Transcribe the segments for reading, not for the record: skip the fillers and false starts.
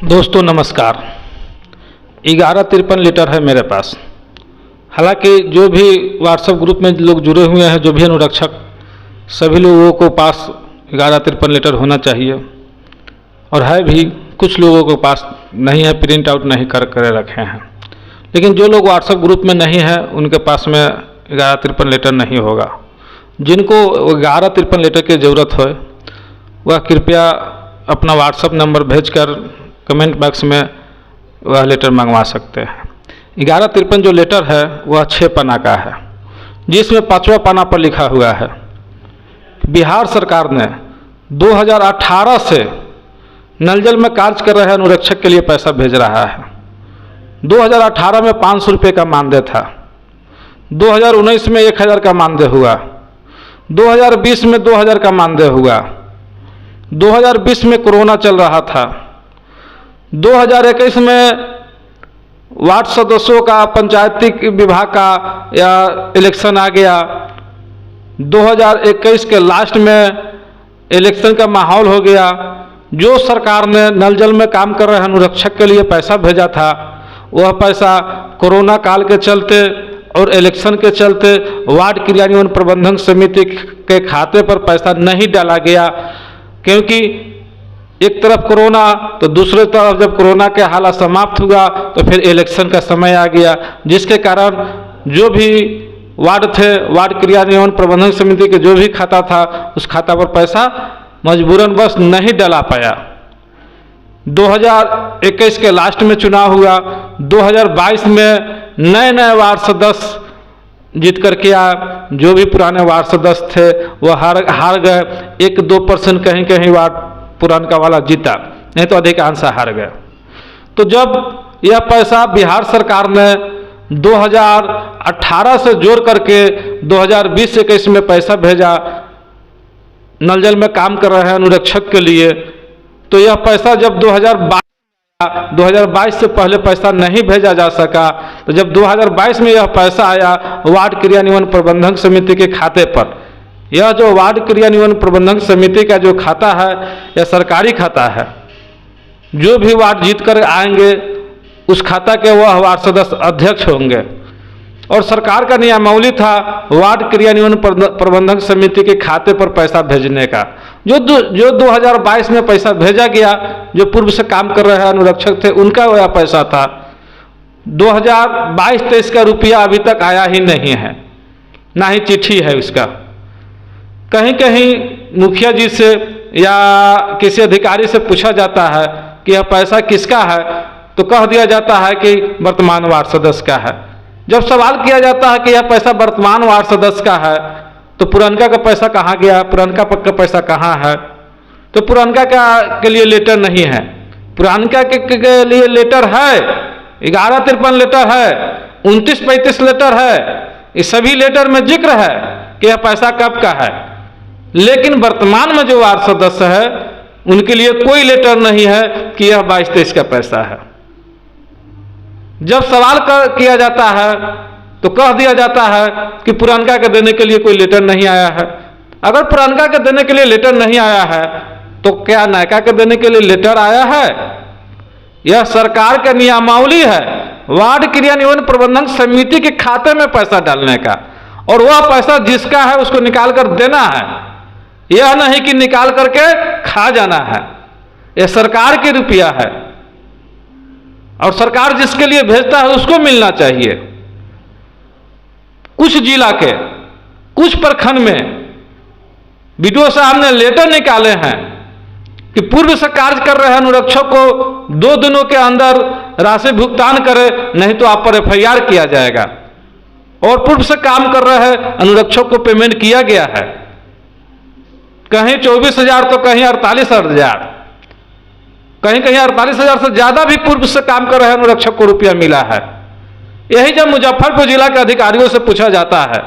दोस्तों नमस्कार। 1153 लीटर है मेरे पास। हालांकि जो भी व्हाट्सएप ग्रुप में लोग जुड़े हुए हैं, जो भी अनुरक्षक, सभी लोगों को पास 1153 लीटर होना चाहिए और है भी। कुछ लोगों के पास नहीं है, प्रिंट आउट नहीं कर रखे हैं। लेकिन जो लोग व्हाट्सएप ग्रुप में नहीं है उनके पास में 1153 लीटर नहीं होगा। जिनको 1153 लीटर की ज़रूरत हो वह कृपया अपना व्हाट्सएप नंबर भेजकर कमेंट बॉक्स में वह लेटर मंगवा सकते हैं। 1153 जो लेटर है वह 6 पन्ना का है, जिसमें 5वां पन्ना पर लिखा हुआ है बिहार सरकार ने 2018 से नल जल में कार्य कर रहे अनुरक्षक के लिए पैसा भेज रहा है। 2018 में 500 रुपये का मानदेय था, 2019 में 1000 का मानदेय हुआ, 2020 में 2000 का मानदेय हुआ, 2020 में कोरोना चल रहा था, 2021 में वार्ड सदस्यों का पंचायती विभाग का या इलेक्शन आ गया, 2021 के लास्ट में इलेक्शन का माहौल हो गया। जो सरकार ने नल जल में काम कर रहे अनुरक्षक के लिए पैसा भेजा था वह पैसा कोरोना काल के चलते और इलेक्शन के चलते वार्ड क्रियान्वयन प्रबंधन समिति के खाते पर पैसा नहीं डाला गया, क्योंकि एक तरफ कोरोना तो दूसरे तरफ जब कोरोना के हालात समाप्त हुआ तो फिर इलेक्शन का समय आ गया, जिसके कारण जो भी वार्ड थे, वार्ड क्रियान्वयन प्रबंधन समिति के जो भी खाता था उस खाता पर पैसा मजबूरन बस नहीं डाला पाया। 2021 के लास्ट में चुनाव हुआ, 2022 में नए वार्ड सदस्य जीत करके आया। जो भी पुराने वार्ड सदस्य थे वो हार गए। 1-2% कहीं कहीं वार्ड पुरानका वाला जीता, नहीं तो अधिकांश हार गए। तो जब यह पैसा बिहार सरकार ने 2018 से जोड़ करके 2020-21 में पैसा भेजा नल जल में काम कर रहे हैं अनुरक्षक के लिए, तो यह पैसा जब 2022 से पहले पैसा नहीं भेजा जा सका, तो जब 2022 में यह पैसा आया वार्ड क्रियान्वयन प्रबंधन समिति के खाते पर, यह जो वार्ड क्रियान्वयन प्रबंधन समिति का जो खाता है यह सरकारी खाता है। जो भी वार्ड जीत कर आएंगे उस खाता के वह वार्ड सदस्य अध्यक्ष होंगे। और सरकार का नियमावली था वार्ड क्रियान्वयन प्रबंधन समिति के खाते पर पैसा भेजने का। जो 2022 में पैसा भेजा गया, जो पूर्व से काम कर रहे अनुरक्षक थे उनका वह पैसा था। 2022-23 का रुपया अभी तक आया ही नहीं है, ना ही चिट्ठी है उसका। कहीं कहीं मुखिया जी से या किसी अधिकारी से पूछा जाता है कि यह पैसा किसका है, तो कह दिया जाता है कि वर्तमान वार्ड सदस्य का है। जब सवाल किया जाता है कि यह पैसा वर्तमान वार्ड सदस्य का है तो पुरनका का पैसा कहाँ गया, पुरनका का पैसा कहाँ है? तो पुरनका के लिए लेटर नहीं है, पुरनका के लिए लेटर है। 1153 लेटर है, 29-35 लेटर है। इस सभी लेटर में जिक्र है कि यह पैसा कब का है। लेकिन वर्तमान में जो वार्ड सदस्य है उनके लिए कोई लेटर नहीं है कि यह 22-23 का पैसा है। जब सवाल किया जाता है तो कह दिया जाता है कि पुरनका के देने के लिए कोई लेटर नहीं आया है। अगर पुरनका के देने के लिए लेटर नहीं आया है तो क्या नयका के देने के लिए लेटर आया है? यह सरकार का नियमावली है वार्ड क्रियान्वयन प्रबंधन समिति के खाते में पैसा डालने का, और वह पैसा जिसका है उसको निकाल कर देना है। यह नहीं कि निकाल करके खा जाना है। यह सरकार की रुपया है और सरकार जिसके लिए भेजता है उसको मिलना चाहिए। कुछ जिला के कुछ प्रखंड में बीडीओ साहब ने लेटर निकाले हैं कि पूर्व से कार्य कर रहे अनुरक्षक को 2 दिनों के अंदर राशि भुगतान करे, नहीं तो आप पर FIR किया जाएगा। और पूर्व से काम कर रहे अनुरक्षक को पेमेंट किया गया है, कहीं 24,000 तो कहीं 48,000, कहीं कहीं 48,000 से ज्यादा भी पूर्व से काम कर रहे अनुरक्षक को रुपया मिला है। यही जब मुजफ्फरपुर जिला के अधिकारियों से पूछा जाता है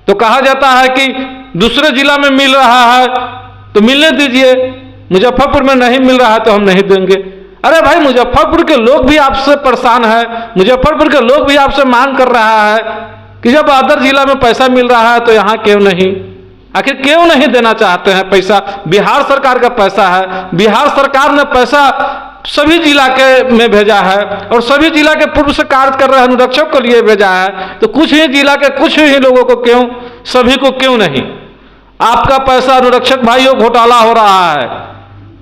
तो कहा जाता है कि दूसरे जिला में मिल रहा है तो मिलने दीजिए, मुजफ्फरपुर में नहीं मिल रहा है तो हम नहीं देंगे। अरे भाई, मुजफ्फरपुर के लोग भी आपसे परेशान है, मुजफ्फरपुर के लोग भी आपसे मांग कर रहा है कि जब अदर जिला में पैसा मिल रहा है तो यहाँ क्यों नहीं? आखिर क्यों नहीं देना चाहते हैं पैसा? बिहार सरकार का पैसा है, बिहार सरकार ने पैसा सभी जिला के में भेजा है और सभी जिला के पूर्व से कार्य कर रहे अनुरक्षक के लिए भेजा है, तो कुछ ही जिला के कुछ ही लोगों को क्यों, सभी को क्यों नहीं? आपका पैसा अनुरक्षक भाइयों घोटाला हो रहा है।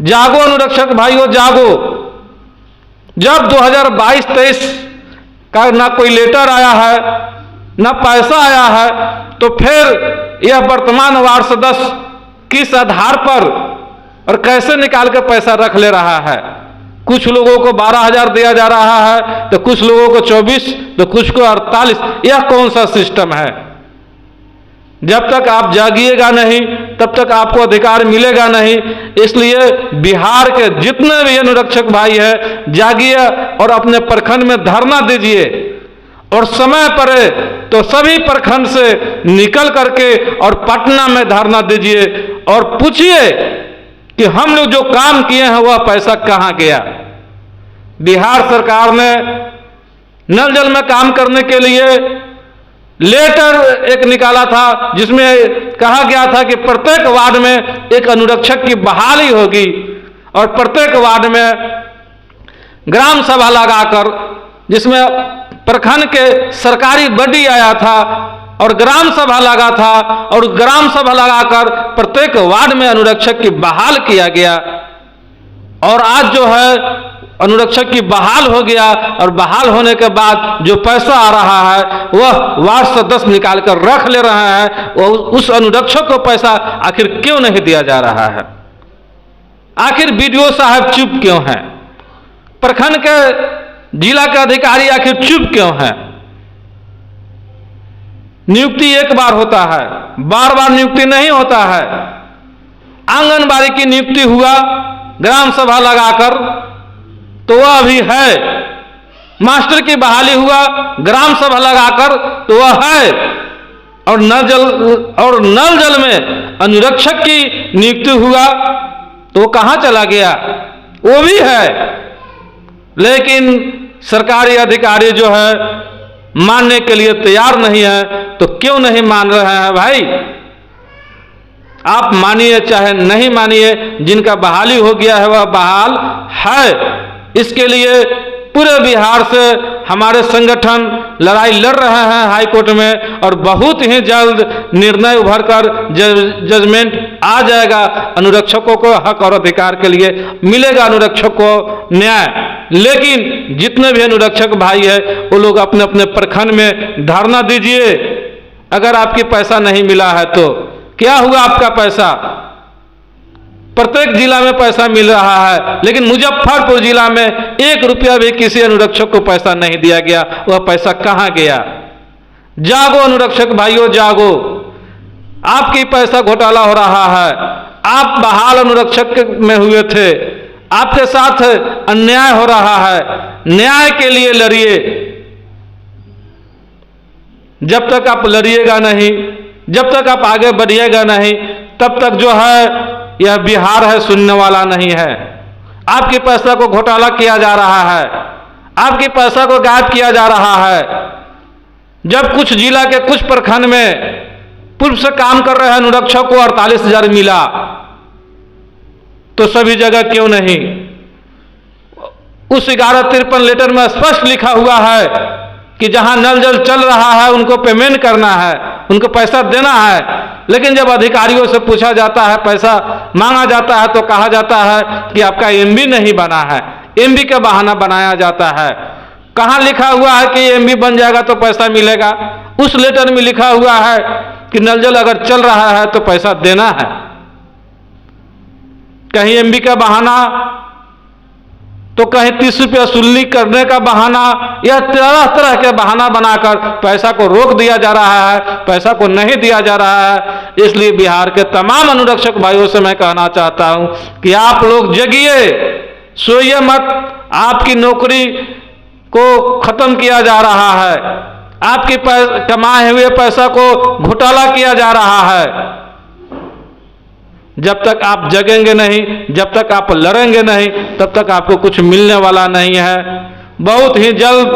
जागो अनुरक्षक भाइयों, जागो। जब 2022-23 का ना कोई लेटर आया है ना पैसा आया है, तो फिर यह वर्तमान वार्ड सदस्य किस आधार पर और कैसे निकाल कर पैसा रख ले रहा है? कुछ लोगों को 12,000 दिया जा रहा है, तो कुछ लोगों को 24, तो कुछ को 48। यह कौन सा सिस्टम है? जब तक आप जागिएगा नहीं तब तक आपको अधिकार मिलेगा नहीं। इसलिए बिहार के जितने भी अनुरक्षक भाई हैं, जागिए और अपने प्रखंड में धरना दीजिए और समय पड़े तो सभी प्रखंड से निकल करके और पटना में धरना दीजिए और पूछिए कि हम लोग जो काम किए हैं वह पैसा कहां गया। बिहार सरकार ने नल जल में काम करने के लिए लेटर एक निकाला था, जिसमें कहा गया था कि प्रत्येक वार्ड में एक अनुरक्षक की बहाली होगी और प्रत्येक वार्ड में ग्राम सभा लगाकर, जिसमें प्रखंड के सरकारी बडी आया था और ग्राम सभा लगा था और ग्राम सभा लगाकर प्रत्येक वार्ड में अनुरक्षक की बहाल किया गया। और आज जो है अनुरक्षक की बहाल हो गया और बहाल होने के बाद जो पैसा आ रहा है वह वार्ड सदस्य निकाल कर रख ले रहे हैं। वह उस अनुरक्षक को पैसा आखिर क्यों नहीं दिया जा रहा है? आखिर बीडीओ साहब चुप क्यों हैं? प्रखंड के जिला के अधिकारी आखिर चुप क्यों हैं? नियुक्ति एक बार होता है, बार बार नियुक्ति नहीं होता है। आंगनबाड़ी की नियुक्ति हुआ ग्राम सभा लगाकर, तो वह भी है। मास्टर की बहाली हुआ ग्राम सभा लगाकर, तो वह है। और नल जल में अनुरक्षक की नियुक्ति हुआ तो वो कहां चला गया? वो भी है। लेकिन सरकारी अधिकारी जो है मानने के लिए तैयार नहीं है। तो क्यों नहीं मान रहे हैं भाई? आप मानिए चाहे नहीं मानिए, जिनका बहाली हो गया है वह बहाल है। इसके लिए पूरे बिहार से हमारे संगठन लड़ाई लड़ रहे हैं हाई कोर्ट में और बहुत ही जल्द निर्णय उभर कर जजमेंट आ जाएगा। अनुरक्षकों को हक और अधिकार के लिए मिलेगा, अनुरक्षक को न्याय। लेकिन जितने भी अनुरक्षक भाई है वो लोग अपने अपने प्रखंड में धरना दीजिए। अगर आपकी पैसा नहीं मिला है तो क्या हुआ? आपका पैसा प्रत्येक जिला में पैसा मिल रहा है, लेकिन मुजफ्फरपुर जिला में 1 रुपया भी किसी अनुरक्षक को पैसा नहीं दिया गया। वह पैसा कहां गया? जागो अनुरक्षक भाइयों, जागो। आपकी पैसा घोटाला हो रहा है। आप बहाल अनुरक्षक में हुए थे, आपके साथ अन्याय हो रहा है। न्याय के लिए लड़िए। जब तक आप लड़िएगा नहीं, जब तक आप आगे बढ़िएगा नहीं, तब तक जो है यह बिहार है सुनने वाला नहीं है। आपके पैसा को घोटाला किया जा रहा है, आपके पैसा को गायब किया जा रहा है। जब कुछ जिला के कुछ प्रखंड में पूर्व से काम कर रहे अनुरक्षक को 48,000 मिला, तो सभी जगह क्यों नहीं? उस 1153 लेटर में स्पष्ट लिखा हुआ है कि जहां नल जल चल रहा है उनको पेमेंट करना है, उनको पैसा देना है। लेकिन जब अधिकारियों से पूछा जाता है, पैसा मांगा जाता है, तो कहा जाता है कि आपका एमबी नहीं बना है। एमबी का बहाना बनाया जाता है। कहां लिखा हुआ है कि एमबी बन जाएगा तो पैसा मिलेगा? उस लेटर में लिखा हुआ है कि नल जल अगर चल रहा है तो पैसा देना है। कहीं एमबी का बहाना, तो कहीं 30 रुपया सुल्ली करने का बहाना, या तरह तरह के बहाना बनाकर पैसा को रोक दिया जा रहा है, पैसा को नहीं दिया जा रहा है। इसलिए बिहार के तमाम अनुरक्षक भाइयों से मैं कहना चाहता हूं कि आप लोग जगिए, सोइए मत। आपकी नौकरी को खत्म किया जा रहा है, आपके कमाए हुए पैसा को घोटाला किया जा रहा है। जब तक आप जगेंगे नहीं, जब तक आप लड़ेंगे नहीं, तब तक आपको कुछ मिलने वाला नहीं है। बहुत ही जल्द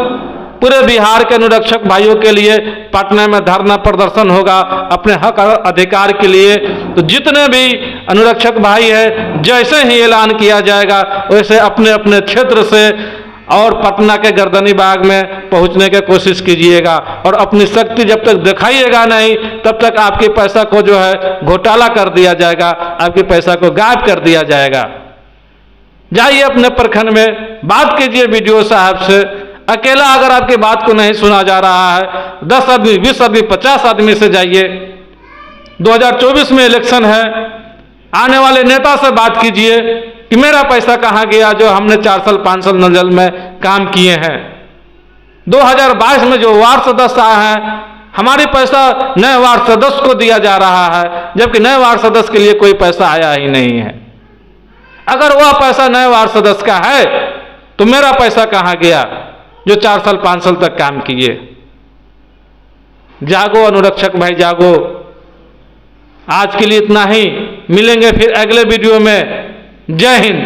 पूरे बिहार के अनुरक्षक भाइयों के लिए पटना में धरना प्रदर्शन होगा अपने हक अधिकार के लिए। तो जितने भी अनुरक्षक भाई हैं, जैसे ही ऐलान किया जाएगा वैसे अपने अपने क्षेत्र से और पटना के गर्दनी बाग में पहुंचने की कोशिश कीजिएगा, और अपनी शक्ति जब तक दिखाइएगा नहीं तब तक आपके पैसा को जो है घोटाला कर दिया जाएगा, आपके पैसा को गायब कर दिया जाएगा। जाइए अपने प्रखंड में बात कीजिए वीडियो साहब से। अकेला अगर आपकी बात को नहीं सुना जा रहा है, 10 आदमी, 20 आदमी, 50 आदमी से जाइए। 2024 में इलेक्शन है, आने वाले नेता से बात कीजिए कि मेरा पैसा कहाँ गया जो हमने 4 साल 5 साल नजल में काम किए हैं। 2022 में जो वार्ड सदस्य आए हैं, हमारी पैसा नए वार्ड सदस्य को दिया जा रहा है, जबकि नए वार्ड सदस्य के लिए कोई पैसा आया ही नहीं है। अगर वह पैसा नए वार्ड सदस्य का है तो मेरा पैसा कहाँ गया जो 4 साल 5 साल तक काम किए। जागो अनुरक्षक भाई, जागो। आज के लिए इतना ही, मिलेंगे फिर अगले वीडियो में। जय हिंद।